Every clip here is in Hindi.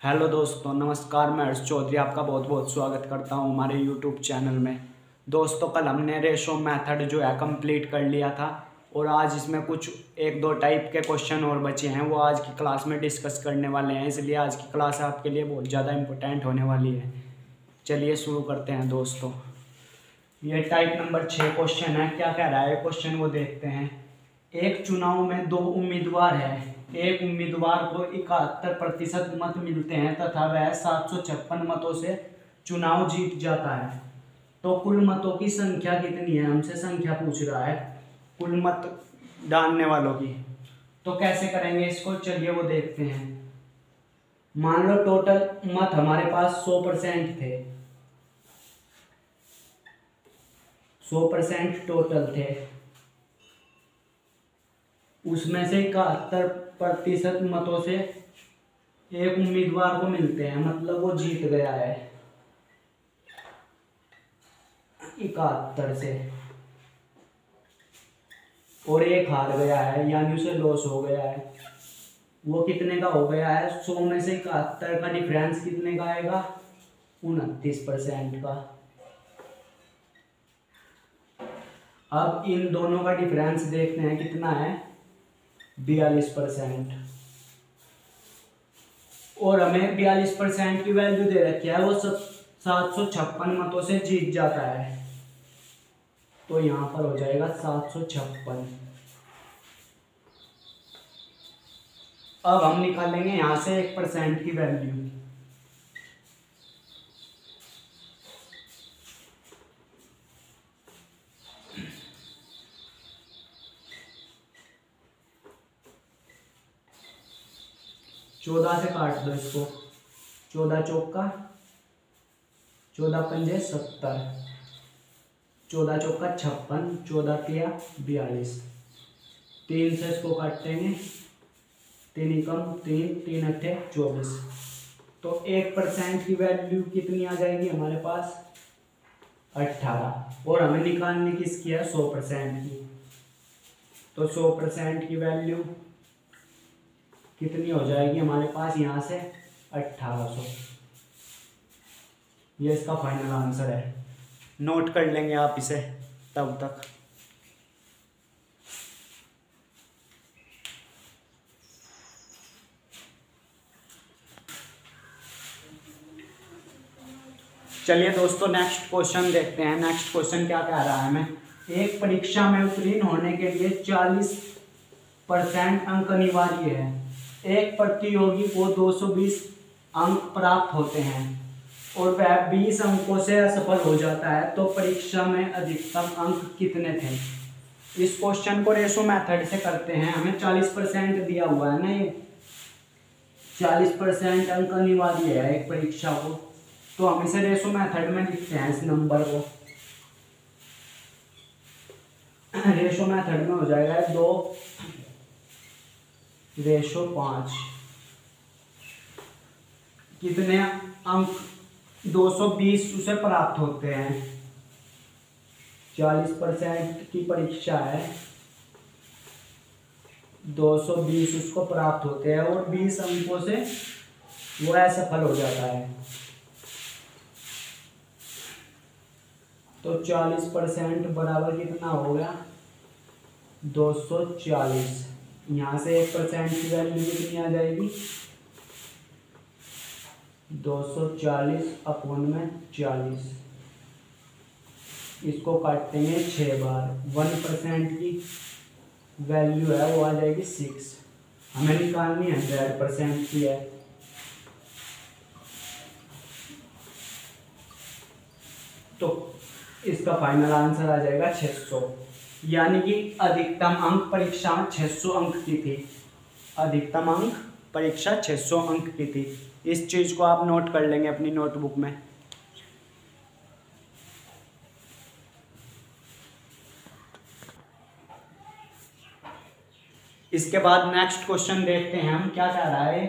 हेलो दोस्तों, नमस्कार। मैं हर्ष चौधरी आपका बहुत बहुत स्वागत करता हूं हमारे यूट्यूब चैनल में। दोस्तों, कल हमने रेशो मेथड जो है कंप्लीट कर लिया था और आज इसमें कुछ एक दो टाइप के क्वेश्चन और बचे हैं, वो आज की क्लास में डिस्कस करने वाले हैं। इसलिए आज की क्लास आपके लिए बहुत ज़्यादा इम्पोर्टेंट होने वाली है। चलिए शुरू करते हैं दोस्तों। ये टाइप नंबर 6 क्वेश्चन है। क्या कह रहा है क्वेश्चन, वो देखते हैं। एक चुनाव में दो उम्मीदवार है। एक उम्मीदवार को 71% मत मिलते हैं तथा वह 756 मतों से चुनाव जीत जाता है। तो कुल मतों की संख्या कितनी है? हमसे संख्या पूछ रहा है, कुल मत डालने वालों की। तो कैसे करेंगे इसको, चलिए वो देखते हैं। मान लो टोटल मत हमारे पास 100% थे, 100% टोटल थे। उसमें से 71% मतों से एक उम्मीदवार को मिलते हैं, मतलब वो जीत गया है 71 से, और एक हार गया है यानी उसे लॉस हो गया है। वो कितने का हो गया है? 100 में से 71 का डिफरेंस कितने का आएगा? 29% का। अब इन दोनों का डिफरेंस देखते हैं कितना है, 42%। और हमें 42% की वैल्यू दे रखी है, वो सब 756 मतों से जीत जाता है। तो यहां पर हो जाएगा 756। अब हम निकालेंगे यहां से 1% की वैल्यू। चौदह से काट दो इसको। 14 चौका 14 पंजे 70, 14 चौका 56, 14 तिया 42। 3 से इसको काटेंगे, 3 एकम 3, 3 अट्ठे 24। तो 1% की वैल्यू कितनी आ जाएगी हमारे पास? 18। और हमें निकालने किसकी है? 100% की। तो 100% की वैल्यू कितनी हो जाएगी हमारे पास? यहाँ से 1800। ये इसका फाइनल आंसर है। नोट कर लेंगे आप इसे तब तक। चलिए दोस्तों, नेक्स्ट क्वेश्चन देखते हैं। नेक्स्ट क्वेश्चन क्या कह रहा है हमें। एक परीक्षा में उत्तीर्ण होने के लिए 40% अंक अनिवार्य है। एक प्रतियोगी को 220 अंक प्राप्त होते हैं और वह 20 अंकों से असफल हो जाता है, तो परीक्षा में अधिकतम अंक कितने थे? इस क्वेश्चन को रेशो मेथड से करते हैं। हमें 40% दिया हुआ है ना, ये 40% अंक अनिवार्य है एक परीक्षा को। तो हम इसे रेशो मेथड में लिखते हैं इस नंबर को। रेशो मेथड में हो जाएगा 2:5। कितने अंक? 220 उसे प्राप्त होते हैं। 40% की परीक्षा है, 220 उसको प्राप्त होते हैं और 20 अंकों से वो असफल हो जाता है। तो 40% बराबर कितना हो गया? 240। यहाँ से 1% की वैल्यू कितनी आ जाएगी? 240 अपॉन में 40। इसको काटेंगे 6 बार। 1% की वैल्यू है वो आ जाएगी 6। हमें निकालनी 100% की है। तो इसका फाइनल आंसर आ जाएगा 600। यानी कि अधिकतम अंक परीक्षा में 600 अंक की थी। अधिकतम अंक परीक्षा 600 अंक की थी। इस चीज को आप नोट कर लेंगे अपनी नोटबुक में। इसके बाद नेक्स्ट क्वेश्चन देखते हैं हम। क्या कह रहा है।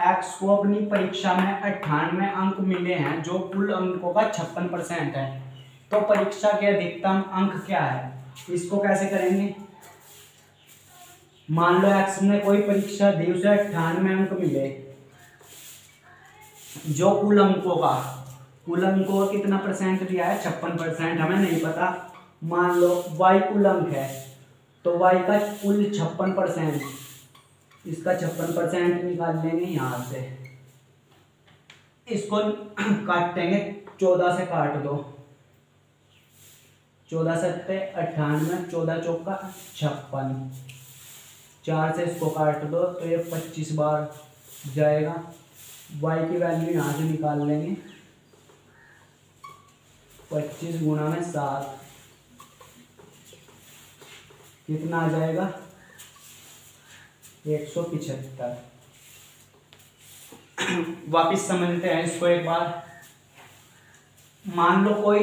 एक्स को अपनी परीक्षा में 98 अंक मिले हैं जो कुल अंकों का 56% है, तो परीक्षा के अधिकतम अंक क्या है? इसको कैसे करेंगे। मान लो एक्स ने कोई परीक्षा दी, उसे 98 अंक मिले, जो कुल अंकों का कितना परसेंट दिया है, 56%। हमें नहीं पता, मान लो y कुल अंक है तो y का कुल 56%, इसका 56% निकाल लेंगे यहाँ से, इसको काटेंगे, 14 से काट दो, 14 सत्ते 98, 14 चौका 56, 4 से इसको काट दो तो ये 25 बार जाएगा। y की वैल्यू यहाँ से निकाल लेंगे, 25 गुणा में 7 कितना आ जाएगा, 175। वापिस समझते हैं इसको एक बार। मान लो कोई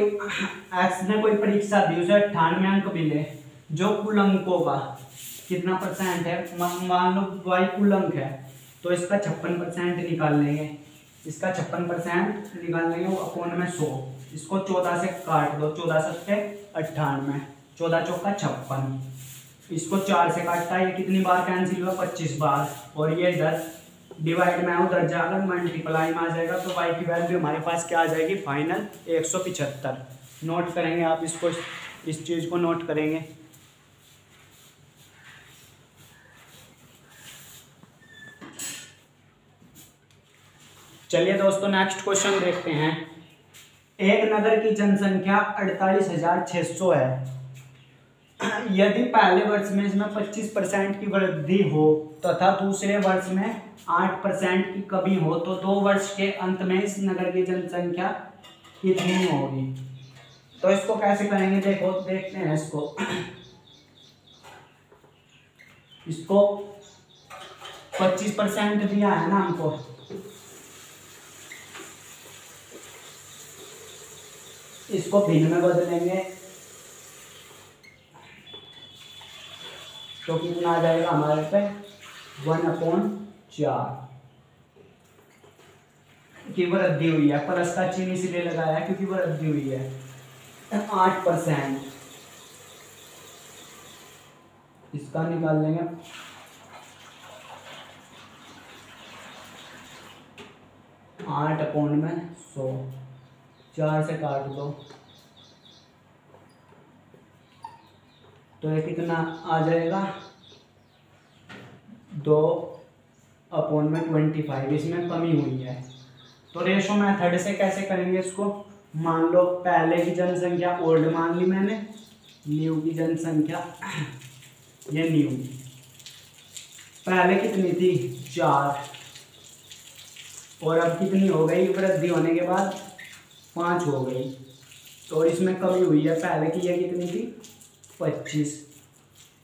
x ने कोई परीक्षा दी, उसे 98 अंक मिले, जो कुल अंकों का कितना परसेंट है, मान लो y कुल अंक है तो इसका 56% निकाल लेंगे, इसका 56% निकाल लेंगे वो अपोन में 100, इसको 14 से काट दो, 14 सत्ते 98, 14 चौका 56, इसको 4 से काटता है, ये कितनी बार कैंसिल हुआ, 25 बार, और ये इधर डिवाइड में उधर जाकर मल्टीप्लाई में आ जाएगा, तो y की वैल्यू हमारे पास क्या आ जाएगी, फाइनल 175। नोट करेंगे आप इसको, इस चीज़ को नोट करेंगे। चलिए दोस्तों नेक्स्ट क्वेश्चन देखते हैं। एक नगर की जनसंख्या 48,600 है। यदि पहले वर्ष में इसमें 25% की वृद्धि हो तथा दूसरे वर्ष में 8% की कमी हो तो 2 वर्ष के अंत में इस नगर की जनसंख्या कितनी होगी। तो इसको कैसे करेंगे, देखो देखते हैं इसको 25% दिया है ना हमको, इसको भिन्न में बदलेंगे तो कितना आ जाएगा हमारे पे, 1/4 की वृद्धि हुई है, प्लस का चिन्ह इसलिए लगाया है क्योंकि वृद्धि हुई है। 8% इसका निकाल लेंगे, 8/100, 4 से काट दो तो ये कितना आ जाएगा, 2/25, इसमें कमी हुई है। तो रेशो मेथड से कैसे करेंगे इसको, मान लो पहले की जनसंख्या ओल्ड मान ली मैंने, न्यू की जनसंख्या ये न्यू, पहले कितनी थी 4 और अब कितनी हो गई, वृद्धि होने के बाद 5 हो गई, तो इसमें कमी हुई है, पहले की ये कितनी थी 25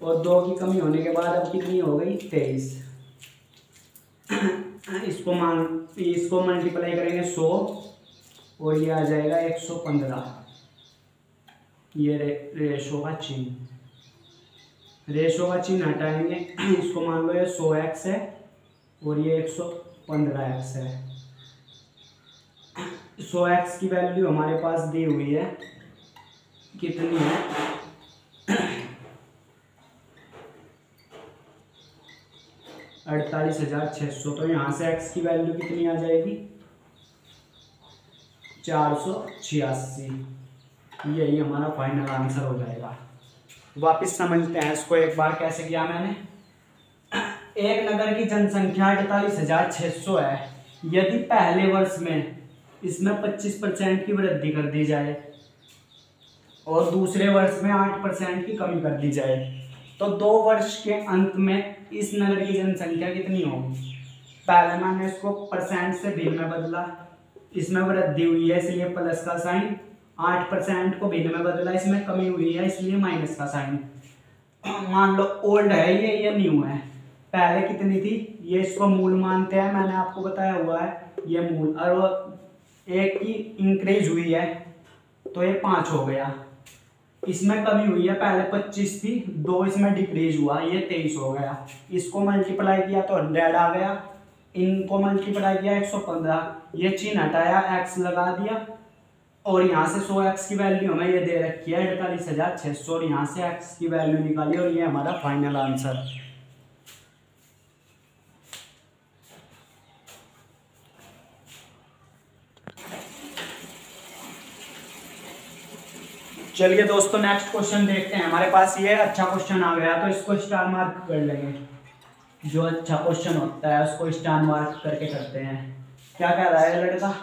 और 2 की कमी होने के बाद अब कितनी हो गई 23। इसको मल्टीप्लाई करेंगे 100 और ये आ जाएगा 115। ये रेशो का चिन्ह हटाएंगे, इसको मान लो ये 100x है और ये 115x है। 100x की वैल्यू हमारे पास दी हुई है, कितनी है 48,600, तो यहाँ से x की वैल्यू कितनी आ जाएगी 486, यही हमारा फाइनल आंसर हो जाएगा। वापस समझते हैं इसको एक बार कैसे किया मैंने। एक नगर की जनसंख्या 48,600 है। यदि पहले वर्ष में इसमें 25% की वृद्धि कर दी जाए और दूसरे वर्ष में 8% की कमी कर दी जाए तो 2 वर्ष के अंत में इस नगर की जनसंख्या कितनी होगी। पहले मैंने इसको परसेंट से भिन्न में बदला, इसमें वृद्धि हुई है इसलिए प्लस का साइन, 8% को भिन्न में बदला, इसमें कमी हुई है इसलिए माइनस का साइन। मान लो ओल्ड है ये न्यू है, पहले कितनी थी, ये इसको मूल मानते हैं, मैंने आपको बताया हुआ है ये मूल, और 1 की इंक्रीज हुई है तो ये 5 हो गया, इसमें कमी हुई है, पहले 25 थी 2 इसमें डिक्रीज हुआ, ये 23 हो गया। इसको मल्टीप्लाई किया तो 100 आ गया, इनको मल्टीप्लाई किया 115, ये चिन्ह हटाया x लगा दिया और यहाँ से 100x की वैल्यू हमें ये दे रखी है 48,600 और यहाँ से x की वैल्यू निकाली और ये हमारा फाइनल आंसर। चलिए दोस्तों नेक्स्ट क्वेश्चन देखते हैं। हमारे पास ये अच्छा क्वेश्चन आ गया तो इसको स्टार मार्क कर लेंगे। जो अच्छा क्वेश्चन होता है उसको स्टार मार्क करके करते हैं। क्या कह रहा है लड़का,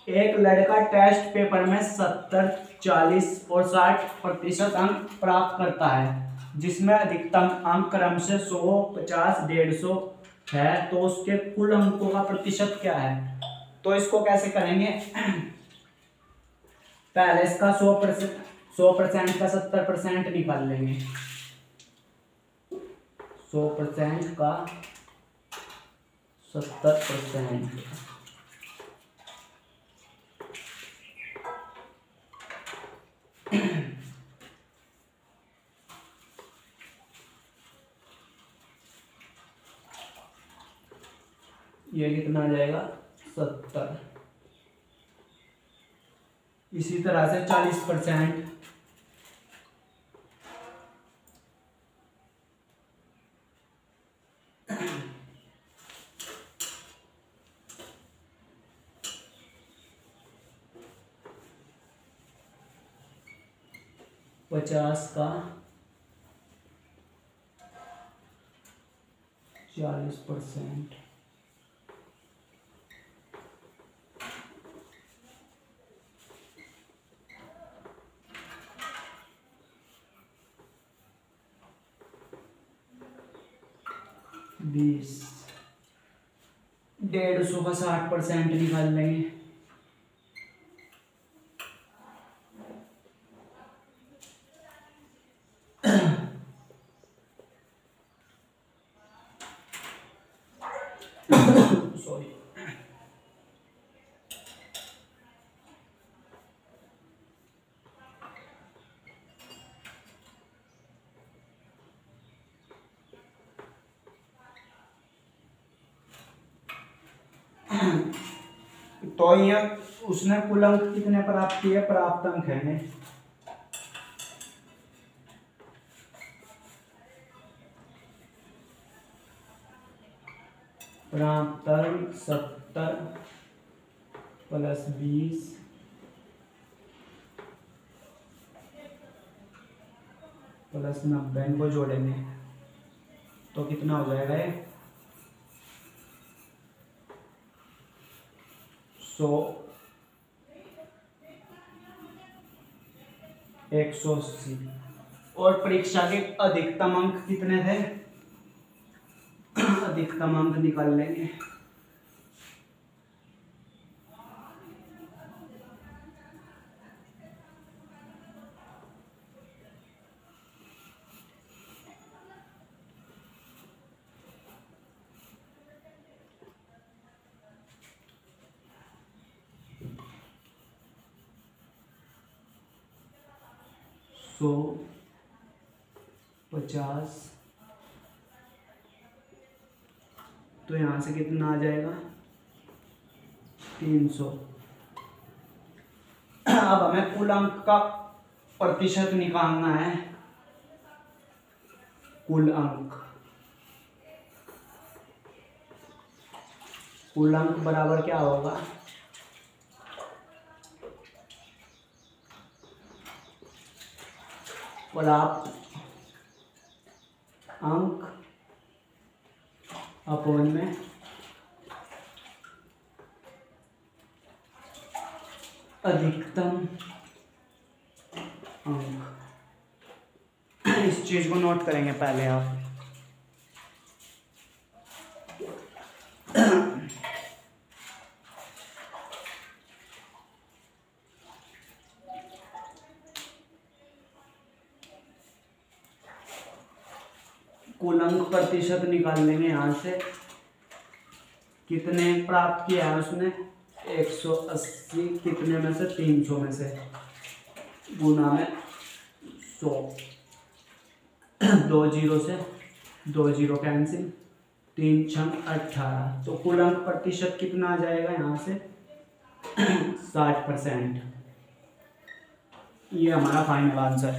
एक लड़का टेस्ट पेपर में 70, 40 और 60% अंक प्राप्त करता है जिसमें अधिकतम अंक क्रम से 100, 50, 150 है, तो उसके कुल अंकों का प्रतिशत क्या है। तो इसको कैसे करेंगे, पहले इसका 100% का 70% निकाल लेंगे। 100% का 70%, ये कितना आ जाएगा 70। इसी तरह से 40%, पचास का 40%, बीस, 150 का 60% निकाल लेंगे। सॉरी, तो ये उसने कुल अंक कितने प्राप्त किए, प्राप्त अंक है प्राप्त अंक 70 + 20 + 90, इनको जोड़ेंगे तो कितना हो जाएगा ये 100, 180। और परीक्षा के अधिकतम अंक कितने थे, अधिकतम अंक निकाल लेंगे। सौ, 50, तो यहाँ से कितना आ जाएगा 300। अब हमें कुल अंक का प्रतिशत निकालना है। कुल अंक, कुल अंक बराबर क्या होगा, प्राप्त अंक अपॉन में अधिकतम अंक। इस चीज को नोट करेंगे पहले आप। कुल अंक प्रतिशत निकाल लेंगे यहाँ से। कितने प्राप्त किया है उसने, 180, कितने में से 300 में से, गुना में 100, 2 जीरो से 2 जीरो कैंसिल, 3 छंग 18, तो कुल अंक प्रतिशत कितना आ जाएगा यहाँ से 60%। ये हमारा फाइनल आंसर।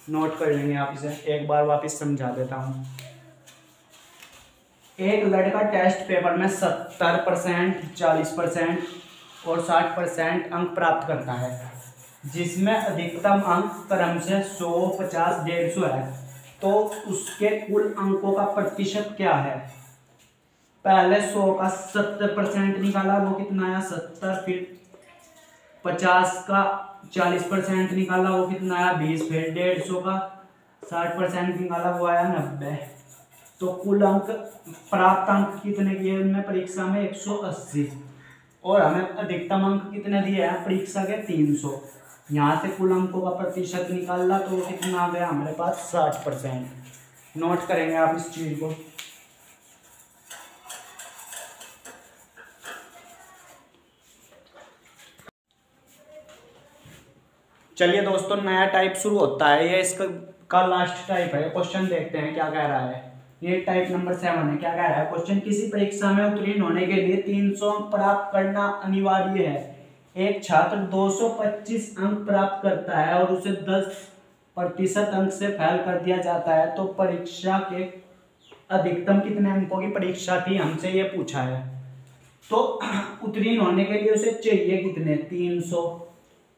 नोट कर लेंगे आप इसे, एक बार वापस समझा देता हूँ। एक लड़का टेस्ट पेपर में 70%, 40% और 60% अंक प्राप्त करता है जिसमें अधिकतम अंक क्रम से 100, 50, 150 है, तो उसके कुल अंकों का प्रतिशत क्या है। पहले 100 का 70% निकाला, वो कितना आया 70। फिर 50 का 40% निकाला, वो कितना आया 20। फिर 150 का 60% निकाला, वो आया 90। तो कुल अंक, प्राप्त अंक कितने किए उनने परीक्षा में 180, और हमें अधिकतम अंक कितने दिए हैं परीक्षा के 300। यहाँ से कुल अंकों का प्रतिशत निकाला तो कितना आ गया हमारे पास 60%। नोट करेंगे आप इस चीज को। चलिए दोस्तों, नया टाइप शुरू होता है, ये इसका का लास्ट टाइप है। क्वेश्चन देखते हैं क्या कह रहा है। ये टाइप नंबर 7 है। क्या कह रहा है क्वेश्चन, किसी परीक्षा में उत्तीर्ण होने के लिए 300 अंक प्राप्त करना अनिवार्य है। एक छात्र 225 अंक प्राप्त करता है और उसे 10% अंक से फेल कर दिया जाता है, तो परीक्षा के अधिकतम कितने अंकों की परीक्षा थी, हमसे ये पूछा है। तो उत्तीर्ण होने के लिए उसे चाहिए कितने 300,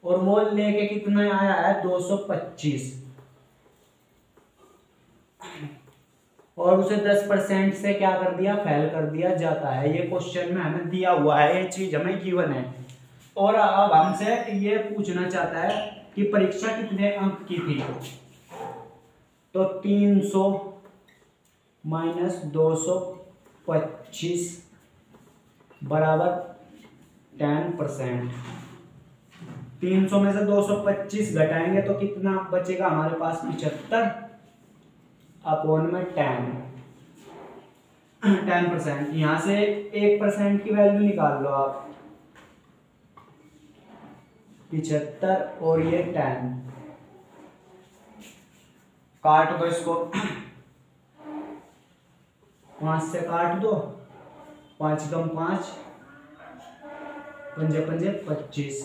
और वो लेके कितना आया है 225, और उसे 10% से क्या कर दिया फेल कर दिया जाता है। ये क्वेश्चन में हमें दिया हुआ है, ये चीज हमें गिवन है। और अब हमसे ये पूछना चाहता है कि परीक्षा कितने अंक की थी। तो 300 माइनस 225 बराबर 10%। 300 में से 225 घटाएंगे तो कितना बचेगा हमारे पास 75 अपॉन में 10%। यहां से 1% की वैल्यू निकाल लो आप, 75 और ये 10, काट दो इसको, 5 से काट दो, 5 कम 5, 5 5 25।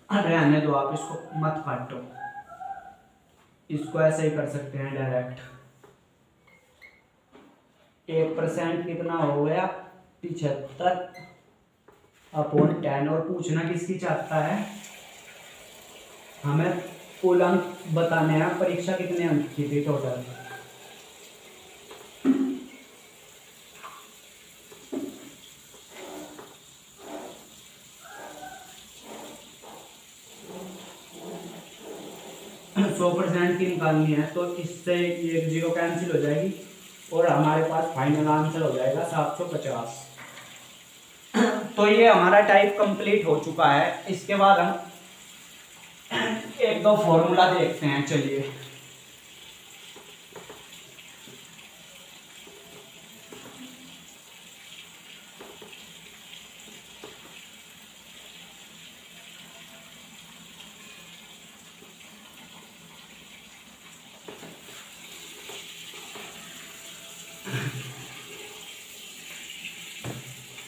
रहने दो आप, इसको मत काटो, इसको ऐसे ही कर सकते हैं डायरेक्ट। 1% कितना हो गया 75 अपॉन 10। और पूछना किसकी चाहता है, हमें कुल अंक बताने हैं, परीक्षा कितने अंक की थी टोटल। सौ % की निकालनी है, तो इससे एक जीरो कैंसिल हो जाएगी और हमारे पास फाइनल आंसर हो जाएगा 750। तो ये हमारा टाइप कंप्लीट हो चुका है। इसके बाद हम एक दो फॉर्मूला देखते हैं। चलिए,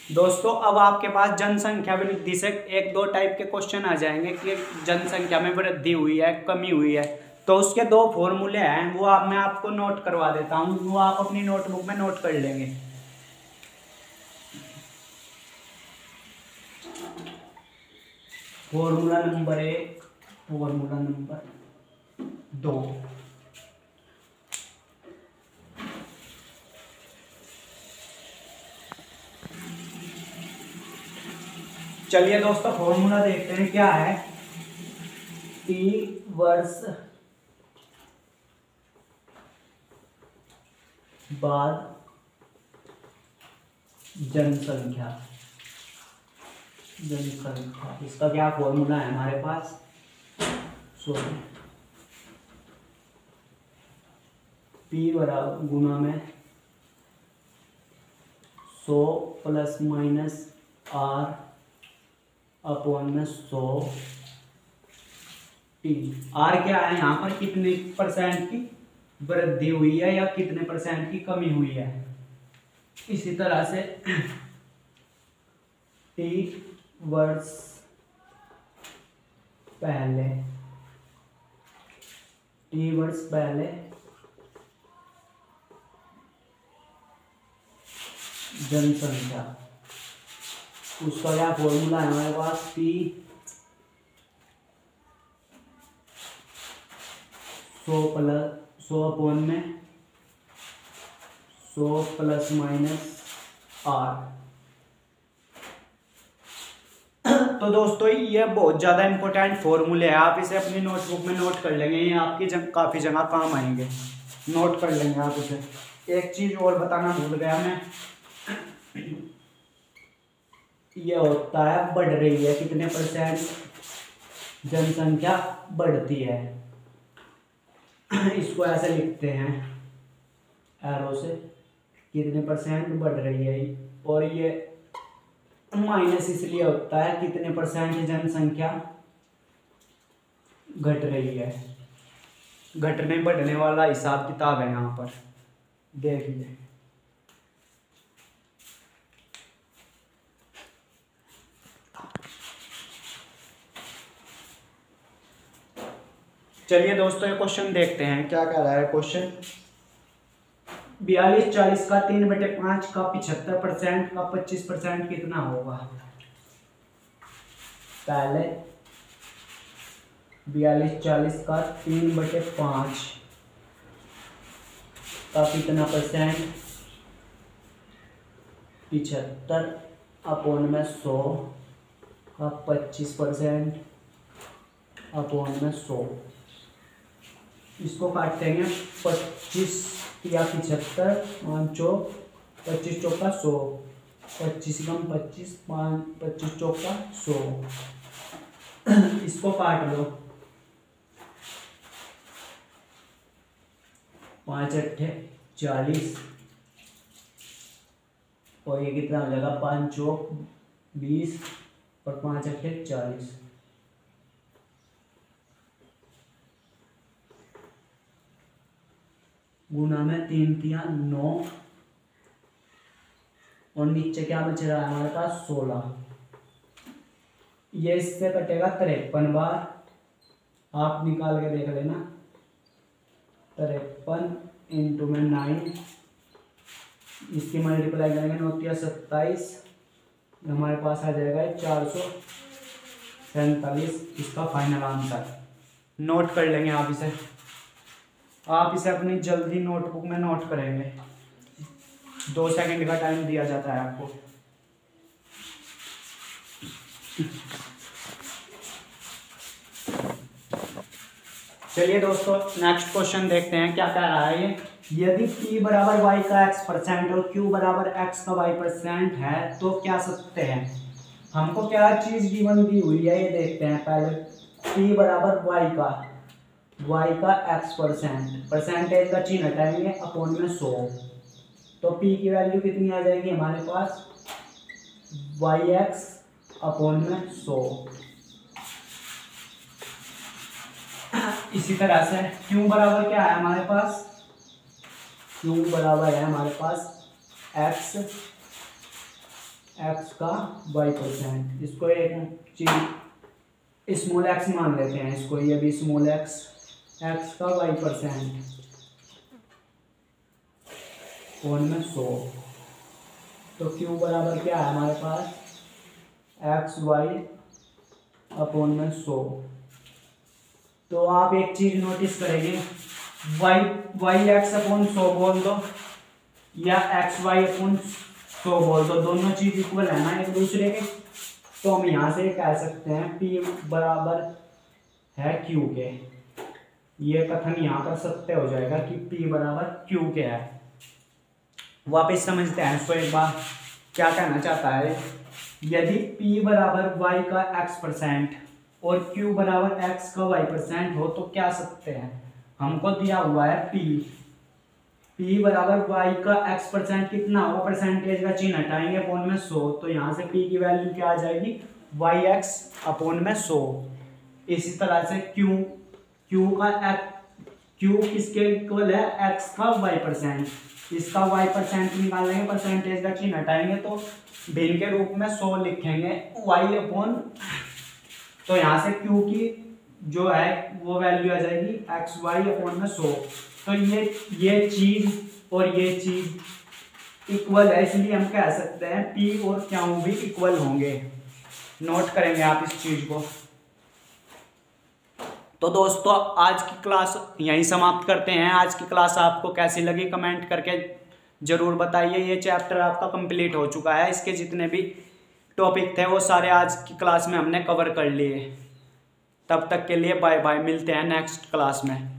दोस्तों अब आपके पास जनसंख्या वृद्धि से एक दो टाइप के क्वेश्चन आ जाएंगे कि जनसंख्या में वृद्धि हुई है, कमी हुई है। तो उसके दो फॉर्मूले हैं, वो मैं आपको नोट करवा देता हूँ, वो आप अपनी नोटबुक में नोट कर लेंगे। Formula number 1, formula number 2। चलिए दोस्तों, फॉर्मूला देखते हैं क्या है। T वर्ष बाद जनसंख्या, इसका क्या फॉर्मूला है हमारे पास, सॉरी, P बराबर गुना में 100 प्लस माइनस R अपॉन में 100 T। R क्या है यहाँ पर, कितने % की वृद्धि हुई है या कितने % की कमी हुई है। इसी तरह से T वर्ष पहले, T वर्ष पहले जनसंख्या, उसका क्या फॉर्मूला है हमारे पास, पी 100 प्लस माइनस आर। तो दोस्तों ये बहुत ज़्यादा इंपॉर्टेंट फॉर्मूले हैं, आप इसे अपनी नोटबुक में नोट कर लेंगे, ये आपकी काफ़ी जगह काम आएंगे, नोट कर लेंगे आप इसे। एक चीज़ और बताना भूल गया मैं, ये होता है बढ़ रही है, कितने परसेंट जनसंख्या बढ़ती है, इसको ऐसे लिखते हैं एरो से, कितने परसेंट बढ़ रही है, और ये माइनस इसलिए होता है कितने परसेंट जनसंख्या घट रही है। घटने बढ़ने वाला हिसाब किताब है यहाँ पर, देखिए। चलिए दोस्तों ये क्वेश्चन देखते हैं क्या कह रहा है क्वेश्चन। 42-40 का 3/5 का 75% का 25% कितना होगा। पहले 42-40 का 3/5 का कितना परसेंट, 75/100 का 25/100। इसको काटते हैं 25 या 75, 5 चौक 25 चौका 100, 25 कम 25, 25 चौका 100। इसको काट लो, 5 अट्ठे 40, और ये कितना हो जाएगा, 5 चौक 20 और 5 अट्ठे 40। गुना में 3 तिया 9, और नीचे क्या बच रहा है हमारे पास 16। ये इससे कटेगा 53 बार, आप निकाल के देख लेना। 53 इंटू में 9, इसकी मल्टीप्लाई करेंगे 9 तिया 27, हमारे पास आ जाएगा 447। इसका फाइनल आंसर नोट कर लेंगे आप इसे, आप इसे अपनी जल्दी नोटबुक में नोट करेंगे। 2 सेकंड का टाइम दिया जाता है आपको। चलिए दोस्तों नेक्स्ट क्वेश्चन देखते हैं क्या कह रहा है ये। यदि p बराबर y का x% और q बराबर x का y% है तो क्या सकते हैं। हमको क्या चीज गिवन दी हुई है ये देखते हैं पहले। p बराबर y का x%, परसेंटेज का चिन्ह हटाएंगे, अपॉन में 100, तो p की वैल्यू कितनी आ जाएगी हमारे पास, yx अपॉन में 100। इसी तरह से q बराबर क्या है हमारे पास, q बराबर है हमारे पास x का y%। इसको एक चीज स्मॉल x मान लेते हैं, इसको ये भी स्मॉल x का y% अपॉन में 100। तो q बराबर क्या है हमारे पास, xy अपॉन में 100। तो आप एक चीज नोटिस करेंगे, yx अपॉन 100 बोल दो या xy अपॉन 100 बोल दो, दोनों चीज इक्वल है ना एक दूसरे के। तो हम यहाँ से कह सकते हैं p बराबर है q के, ये कथन यहाँ पर सत्य हो जाएगा कि p बराबर q के है। वापस समझते हैं इसको एक बार, क्या कहना चाहता है। यदि p बराबर y का x% और q बराबर x का y% हो तो क्या सकते हैं। हमको दिया हुआ है p बराबर y का x% कितना होगा, परसेंटेज का चिन्ह हटाएंगे, अपॉन में 100, तो यहाँ से p की वैल्यू क्या आ जाएगी, yx अपॉन में 100। इसी तरह से q किसके इक्वल है, x का y%, इसका y% निकाल लेंगे, परसेंटेज का चिन्ह हटाएंगे तो भिन्न के रूप में 100 लिखेंगे, y अपॉन, तो यहाँ से q की जो है वो वैल्यू आ जाएगी xy अपॉन में 100। तो ये चीज और ये चीज इक्वल है, इसलिए हम कह सकते हैं P और Q भी इक्वल होंगे। नोट करेंगे आप इस चीज को। तो दोस्तों आज की क्लास यहीं समाप्त करते हैं। आज की क्लास आपको कैसी लगी कमेंट करके जरूर बताइए। ये चैप्टर आपका कंप्लीट हो चुका है, इसके जितने भी टॉपिक थे वो सारे आज की क्लास में हमने कवर कर लिए। तब तक के लिए बाय बाय, मिलते हैं नेक्स्ट क्लास में।